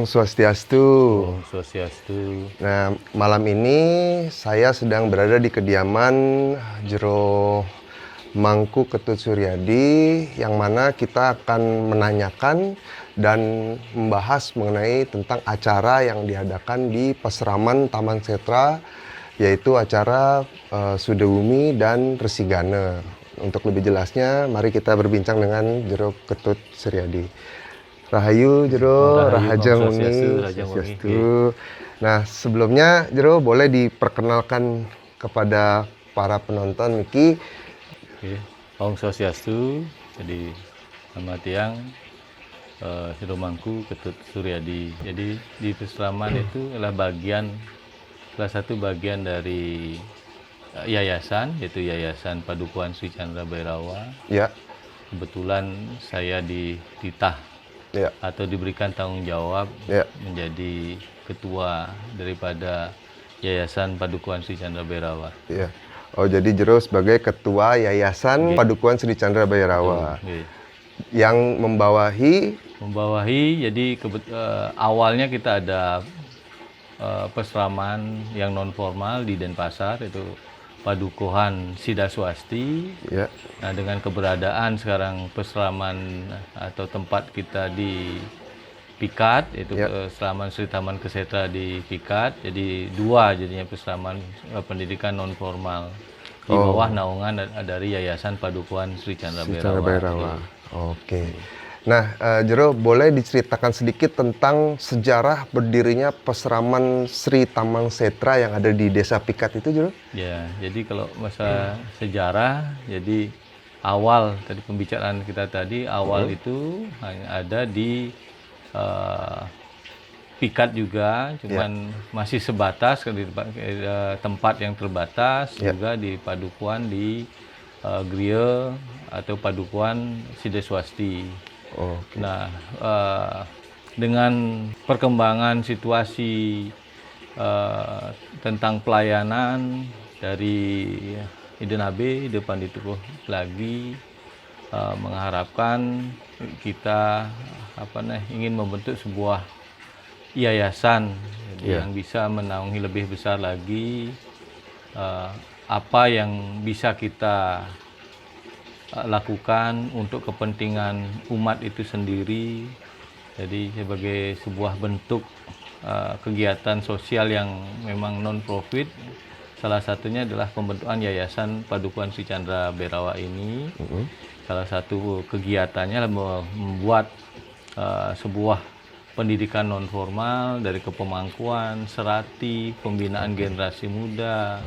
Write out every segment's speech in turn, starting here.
Swastiastu. Om Swastiastu. Nah, malam ini saya sedang berada di kediaman Jero Mangku Ketut Suryadi, yang mana kita akan menanyakan dan membahas mengenai tentang acara yang diadakan di Pasraman Taman Setra, yaitu acara Sudebumi dan Resigane. Untuk lebih jelasnya, mari kita berbincang dengan Jero Ketut Suryadi. Rahayu Jero, Rahaja Muni, Swastiastu. Nah, sebelumnya Jero boleh diperkenalkan kepada para penonton Miki. Oke. Om Swastiastu. Jadi selamat siang, Jero Mangku Ketut Suryadi. Jadi di Pasraman itu adalah salah satu bagian dari yayasan, yaitu Yayasan Padukuhan Sri Chandra Bhairawa. Ya. Kebetulan saya dititah atau diberikan tanggung jawab menjadi ketua daripada Yayasan Padukuhan Sri Chandra Bhairawa. Ya. Oh, jadi Jero sebagai ketua Yayasan Padukuhan Sri Chandra Bhairawa. Yang membawahi jadi awalnya kita ada pesraman yang non formal di Denpasar, itu Padukuhan Sida Swasti. Nah, dengan keberadaan sekarang pesraman atau tempat kita di Pikat, itu Pesraman Sri Taman Kesetra di Pikat. Jadi dua jadinya pesraman pendidikan non formal di bawah naungan dari Yayasan Padukuhan Sri Chandra Bhairawa. Oke. Nah, Jero boleh diceritakan sedikit tentang sejarah berdirinya Pesraman Sri Taman Setra yang ada di Desa Pikat itu, Jero? Ya, jadi kalau masa sejarah, jadi awal tadi pembicaraan kita tadi, awal itu hanya ada di Pikat juga, cuman masih sebatas di tempat yang terbatas, juga di Padukuhan di Griya atau Padukuhan Sida Swasti. Nah, dengan perkembangan situasi tentang pelayanan dari Iden AB, depan ditukuh lagi, mengharapkan kita ingin membentuk sebuah yayasan yang bisa menaungi lebih besar lagi apa yang bisa kita lakukan untuk kepentingan umat itu sendiri. Jadi sebagai sebuah bentuk kegiatan sosial yang memang non profit, salah satunya adalah pembentukan Yayasan Padukuhan Sri Chandra Bhairawa ini. Salah satu kegiatannya adalah membuat sebuah pendidikan non formal dari kepemangkuan, serati, pembinaan generasi muda,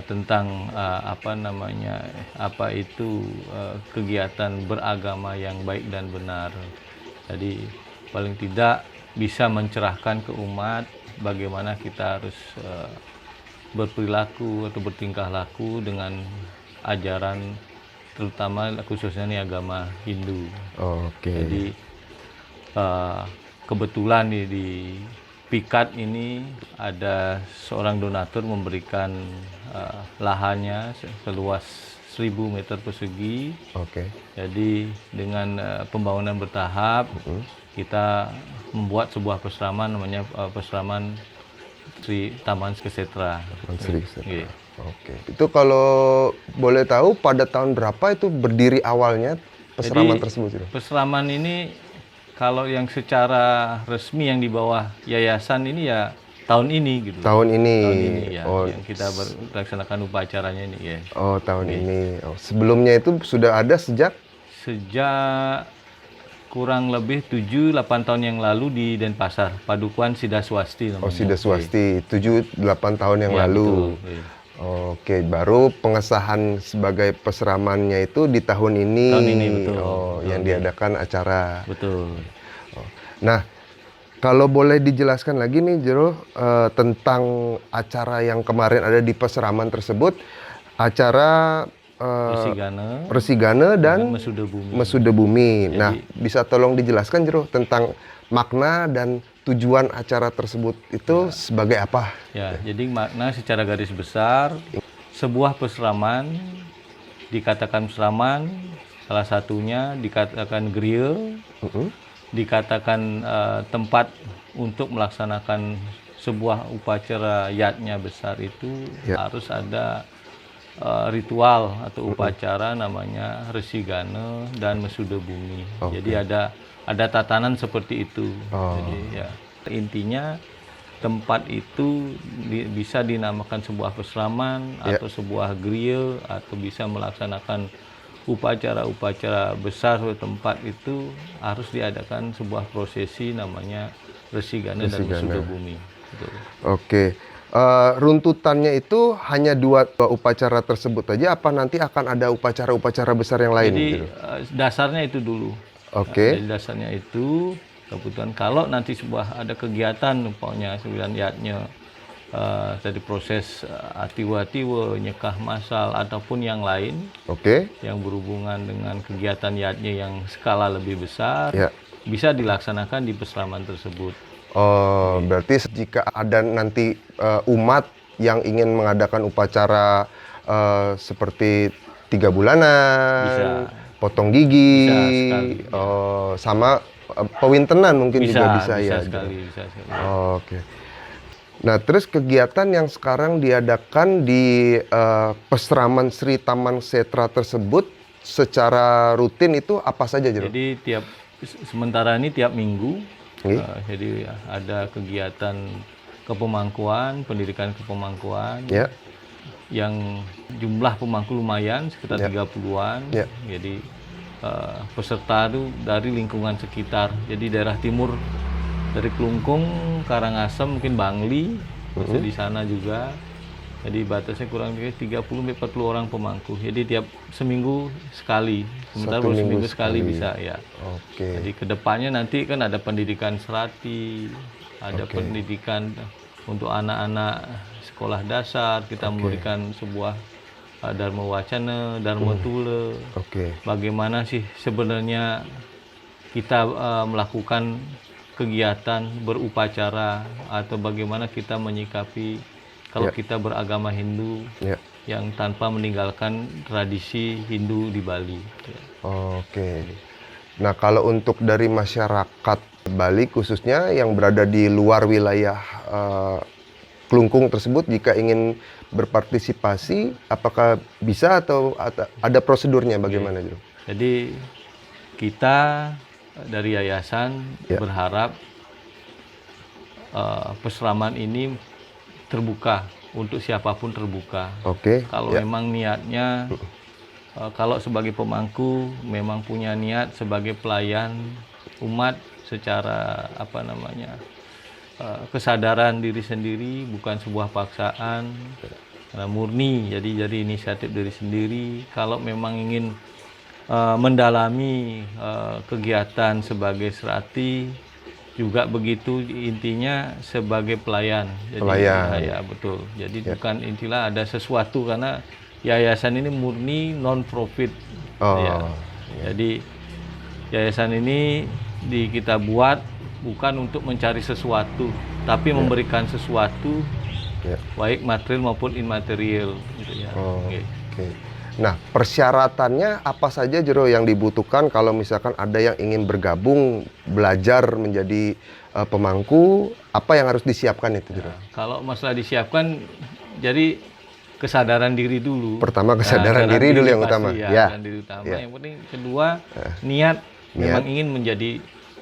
tentang apa itu kegiatan beragama yang baik dan benar. Jadi paling tidak bisa mencerahkan ke umat bagaimana kita harus berperilaku atau bertingkah laku dengan ajaran, terutama khususnya ini agama Hindu. Jadi kebetulan di Pikat ini ada seorang donatur memberikan lahannya seluas 1000 meter persegi. Jadi dengan pembangunan bertahap, kita membuat sebuah pesraman namanya Pesraman Sri Taman Kesetra. Itu kalau boleh tahu pada tahun berapa itu berdiri awalnya pesraman tersebut? Pesraman ini kalau yang secara resmi yang di bawah yayasan ini ya tahun ini gitu. Tahun ini ya, yang kita laksanakan upacaranya ini ya. Tahun ini. Sebelumnya itu sudah ada sejak kurang lebih 7-8 tahun yang lalu di Denpasar, Padukuhan Sida Swasti namanya. Sida Swasti, 7-8 tahun yang lalu. Betul. Baru pengesahan sebagai pesramannya itu di tahun ini. Tahun ini, betul. Yang diadakan acara. Betul. Nah, kalau boleh dijelaskan lagi nih Jero, tentang acara yang kemarin ada di pesraman tersebut, acara Resigane dan Mesudebumi. Nah, bisa tolong dijelaskan Jero tentang makna dan tujuan acara tersebut itu sebagai apa? Ya, jadi makna secara garis besar, sebuah pesraman dikatakan pesraman, salah satunya dikatakan griya, dikatakan tempat untuk melaksanakan sebuah upacara yatnya besar itu Ya. harus ada ritual atau upacara namanya Resigana dan Mesuda Bumi. Oke. Jadi ada tatanan seperti itu. Oh. Jadi ya intinya tempat itu bisa dinamakan sebuah peseraman Ya. atau sebuah griya atau bisa melaksanakan upacara-upacara besar di tempat itu harus diadakan sebuah prosesi namanya Resigana dan Resigana. Mesuda Bumi. Gitu. Oke. Runtutannya itu hanya dua upacara tersebut aja, apa nanti akan ada upacara-upacara besar yang lain? Jadi gitu? dasarnya itu dulu. Oke. Jadi dasarnya itu kebutuhan kalau nanti sebuah ada kegiatan umpamanya 9 yatnya dari proses atiwa-atiwa, nyekah masal ataupun yang lain Oke. yang berhubungan dengan kegiatan yatnya yang skala lebih besar Ya. bisa dilaksanakan di peseraman tersebut. Oh, berarti jika ada nanti umat yang ingin mengadakan upacara seperti 3 bulanan, Bisa. potong gigi, Bisa sekali. sama pewintenan mungkin juga bisa ya. Sekali, bisa sekali. Oke. Nah, terus kegiatan yang sekarang diadakan di Peseraman Sri Taman Setra tersebut secara rutin itu apa saja, Jero? Jadi sementara ini tiap minggu Oke. jadi ada kegiatan kepemangkuan, pendidikan kepemangkuan Ya. yang jumlah pemangku lumayan sekitar Ya. 30-an. Ya. Jadi peserta itu dari lingkungan sekitar. Jadi daerah timur dari Klungkung, Karangasem, mungkin Bangli, masih di sana juga. Jadi batasnya kurang lebih 30-40 orang pemangku. Jadi tiap seminggu sekali. Sementara Satu baru minggu seminggu sekali sekali. bisa ya. Oke. Jadi kedepannya nanti kan ada pendidikan serati, ada Oke. pendidikan untuk anak-anak sekolah dasar. Kita memberikan sebuah Dharma Wacana, Dharma Tula. Oke. Bagaimana sih sebenarnya kita melakukan kegiatan berupacara atau bagaimana kita menyikapi kalau Ya. kita beragama Hindu Ya. yang tanpa meninggalkan tradisi Hindu di Bali. Oke. Nah, kalau untuk dari masyarakat Bali khususnya yang berada di luar wilayah Klungkung tersebut, jika ingin berpartisipasi, apakah bisa atau ada prosedurnya bagaimana, Jero? Jadi kita dari yayasan Ya. berharap peseraman ini terbuka untuk siapapun terbuka. Oke. Kalau Ya. memang niatnya, kalau sebagai pemangku memang punya niat sebagai pelayan umat secara kesadaran diri sendiri, bukan sebuah paksaan, karena murni. Jadi inisiatif diri sendiri. Kalau memang ingin mendalami kegiatan sebagai serati juga begitu, intinya sebagai pelayan. Jadi, Pelayan. ya betul. Jadi bukan intilah ada sesuatu, karena yayasan ini murni non profit. Oh. Ya. Jadi yayasan ini kita buat bukan untuk mencari sesuatu, tapi memberikan sesuatu, Ya. baik material maupun immaterial. Gitu ya. Oh, Oke. oke. Nah, persyaratannya apa saja, Jero, yang dibutuhkan kalau misalkan ada yang ingin bergabung, belajar menjadi pemangku, apa yang harus disiapkan itu, Jero? Kalau masalah disiapkan, jadi kesadaran diri dulu. Pertama, kesadaran diri dulu yang pasti, utama. Ya, Ya. kesadaran diri utama. Ya. Yang penting kedua, niat. Memang ingin menjadi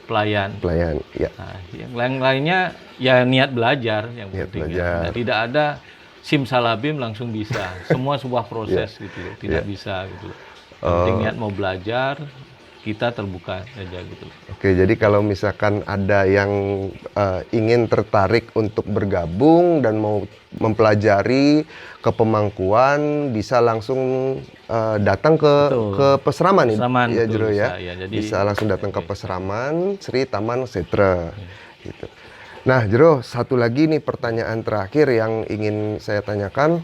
pelayan. Pelayan, ya. Nah, yang lain-lainnya ya niat belajar yang Niat penting. belajar. Nah, tidak ada simsalabim langsung bisa. Semua sebuah proses gitu loh. Tidak bisa gitu loh. Yang penting niat mau belajar, kita terbuka saja gitu loh. Oke, jadi kalau misalkan ada yang ingin tertarik untuk bergabung dan mau mempelajari kepemangkuan, bisa langsung datang ke Peseraman, Peseraman, ya, betul, Jero, ya. jadi Bisa langsung datang ke Peseraman Sri Taman Setra. Gitu. Nah, Jero, satu lagi nih pertanyaan terakhir yang ingin saya tanyakan,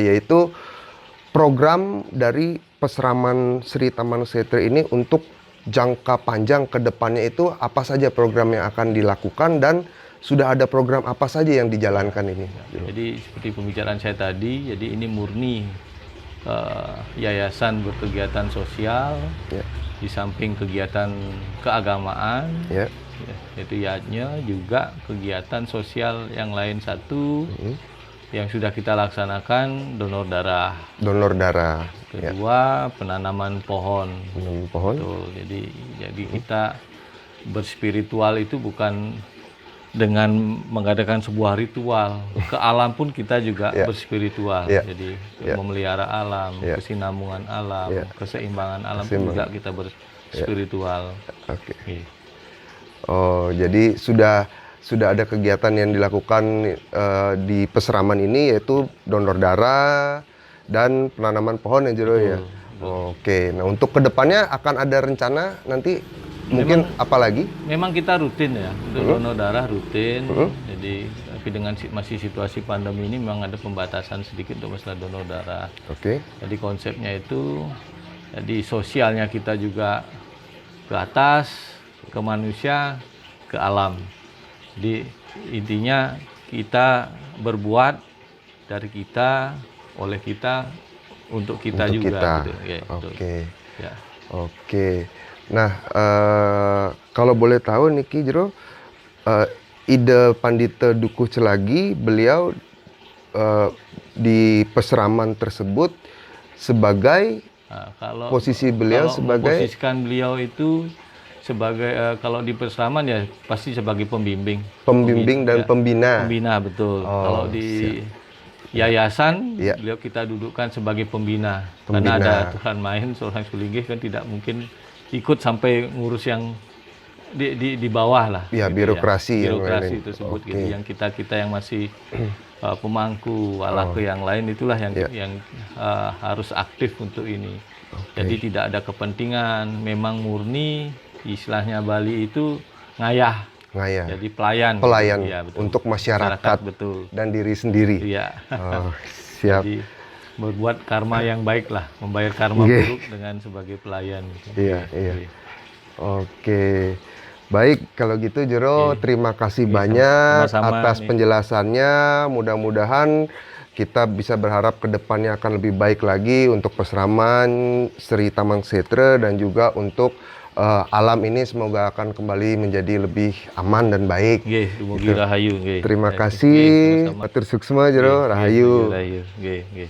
yaitu program dari Peseraman Sri Taman Setra ini untuk jangka panjang ke depannya itu apa saja program yang akan dilakukan dan sudah ada program apa saja yang dijalankan ini? Jadi seperti pembicaraan saya tadi, jadi ini murni yayasan berkegiatan sosial, Ya. di samping kegiatan keagamaan, Ya. Yaitu yajnya juga kegiatan sosial yang lain satu yang sudah kita laksanakan donor darah. Donor darah. Ya. Kedua penanaman pohon. Menanam pohon. Betul. Jadi kita berspiritual itu bukan dengan mengadakan sebuah ritual. Ke alam pun kita juga Ya. berspiritual. Ya. Jadi Ya. memelihara alam, Ya. kesinambungan alam, Ya. keseimbangan alam pun juga kita berspiritual. Oke. Oke. Oh, jadi sudah ada kegiatan yang dilakukan di Peseraman ini, yaitu donor darah dan penanaman pohon ya Jero ya. Oke. Nah, untuk kedepannya akan ada rencana nanti mungkin apa lagi? Memang kita rutin ya, untuk donor darah rutin. Jadi tapi dengan masih situasi pandemi ini memang ada pembatasan sedikit untuk masalah donor darah. Oke. Jadi konsepnya itu, jadi sosialnya kita juga ke atas, ke manusia, ke alam. Jadi intinya kita berbuat dari kita, oleh kita, untuk kita Untuk juga. kita. Gitu. Ya, betul. Oke. Ya. Oke. Nah, kalau boleh tahu Niki Jero, ide Pandita Dukuh Celagi, beliau di Peseraman tersebut sebagai Nah, kalau posisi beliau kalau sebagai memposisikan beliau itu sebagai kalau di Peseraman ya pasti sebagai pembimbing. pembimbing dan Ya, pembina. Pembina betul. Oh, Kalau di yayasan Ya. beliau kita dudukkan sebagai pembina. Pembina. Karena ada Tuhan main seorang sulinggih kan tidak mungkin ikut sampai ngurus yang di bawah lah. Ya, birokrasi yang birokrasi lain. tersebut Oke. gitu. Yang kita yang masih pemangku ke yang lain itulah yang Ya. harus aktif untuk ini. Jadi tidak ada kepentingan, memang murni istilahnya Bali itu ngayah. Ngayah. Jadi pelayan. Pelayan Iya, betul. untuk masyarakat betul. dan diri sendiri. Iya. Oh, siap. Jadi berbuat karma yang baik lah, membayar karma Nggih. buruk dengan sebagai pelayan. Gitu. Iya, iya. Oke. Baik, kalau gitu Jero, terima kasih banyak sama-sama atas nih. penjelasannya. Mudah-mudahan kita bisa berharap ke depannya akan lebih baik lagi untuk Peseraman, Sri Taman Setra, dan juga untuk alam ini semoga akan kembali menjadi lebih aman dan baik. Nggih, dumugi rahayu nggih. Terima Nggih, kasih. sama-sama. Matur suksma Jero, Nggih, rahayu. rahayu. Nggih, nggih.